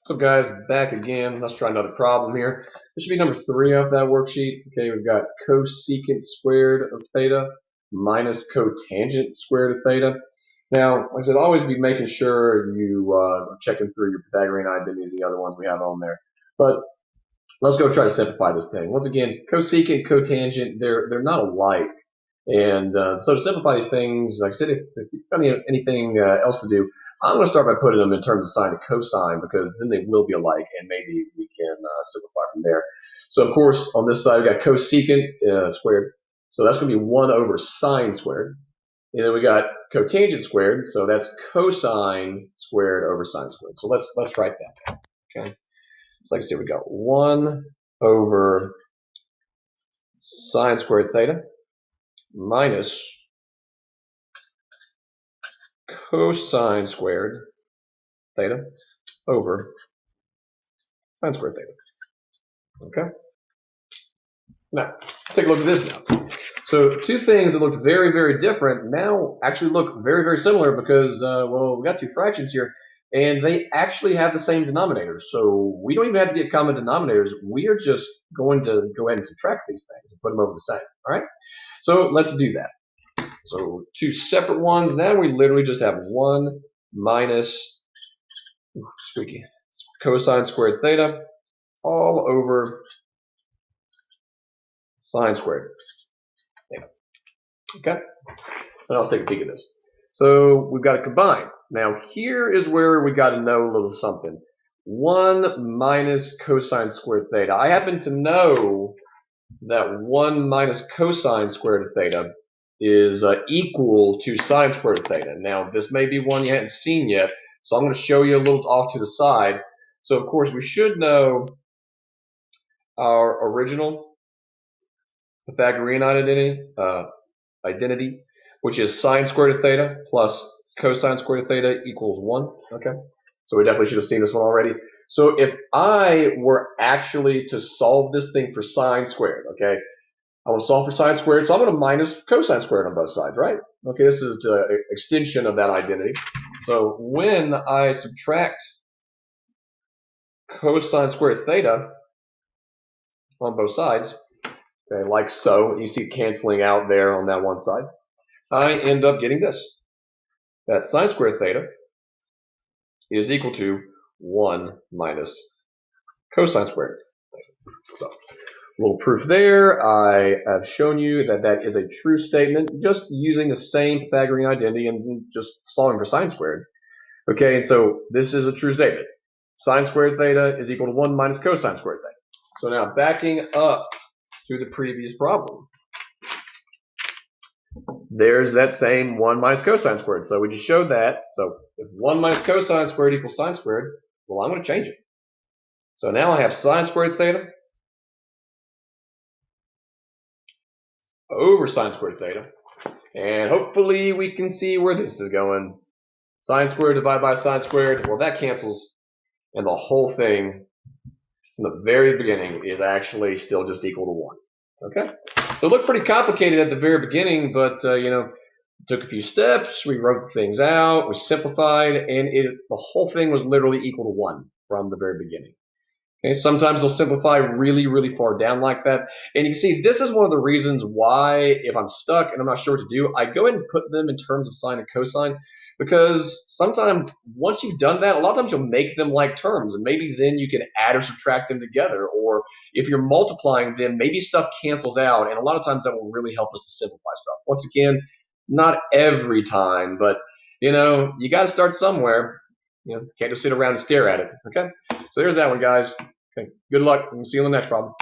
What's up, guys? Back again. Let's try another problem here. This should be number 3 of that worksheet. Okay, we've got cosecant squared of theta minus cotangent squared of theta. Now, like I said, always be making sure you are checking through your Pythagorean identities, the other ones we have on there. But let's go try to simplify this thing. Once again, cosecant, cotangent, they're not alike. And so to simplify these things, like I said, if you've got anything else to do, I'm going to start by putting them in terms of sine and cosine, because then they will be alike, and maybe we can simplify from there. So, of course, on this side, we've got cosecant squared. So that's going to be 1 over sine squared. And then we got cotangent squared. So that's cosine squared over sine squared. So let's write that down. Okay. So like I said, we got 1 over sine squared theta minus cosine squared theta over sine squared theta. Okay? Now, take a look at this now. So two things that looked very, very different now actually look very, very similar because, well, we got two fractions here, and they actually have the same denominators. So we don't even have to get common denominators. We are just going to go ahead and subtract these things and put them over the same. All right? So let's do that. So two separate ones. Now we literally just have 1 minus cosine squared theta all over sine squared theta. Okay? So now let's take a peek at this. So we've got to combine. Now here is where we got to know a little something. 1 minus cosine squared theta. I happen to know that 1 minus cosine squared of theta is equal to sine squared of theta. Now this may be one you hadn't seen yet, so I'm going to show you a little off to the side. So of course we should know our original Pythagorean identity, which is sine squared of theta plus cosine squared of theta equals 1. Okay, so we definitely should have seen this one already. So if I were actually to solve this thing for sine squared, okay, I want to solve for sine squared, so I'm going to minus cosine squared on both sides, right? Okay, this is the extension of that identity. So when I subtract cosine squared theta on both sides, okay, like so, you see it canceling out there on that one side, I end up getting this. That sine squared theta is equal to 1 minus cosine squared theta. So, a little proof there. I have shown you that that is a true statement, just using the same Pythagorean identity and just solving for sine squared. Okay, and so this is a true statement. Sine squared theta is equal to 1 minus cosine squared theta. So now backing up to the previous problem, there's that same 1 minus cosine squared. So we just showed that. So if 1 minus cosine squared equals sine squared, well, I'm going to change it. So now I have sine squared theta over sine squared theta. And hopefully we can see where this is going. Sine squared divided by sine squared, well, that cancels. And the whole thing from the very beginning is actually still just equal to 1. Okay? So it looked pretty complicated at the very beginning, but, you know, took a few steps, we wrote things out, we simplified, and the whole thing was literally equal to 1 from the very beginning. Okay, sometimes they'll simplify really, really far down like that. And you can see this is one of the reasons why, if I'm stuck and I'm not sure what to do, I go ahead and put them in terms of sine and cosine, because sometimes once you've done that, a lot of times you'll make them like terms, and maybe then you can add or subtract them together. Or if you're multiplying them, maybe stuff cancels out, and a lot of times that will really help us to simplify stuff. Once again, not every time, but you know, you got to start somewhere. You know, can't just sit around and stare at it. Okay, so there's that one, guys. Okay, good luck. We'll see you on the next problem.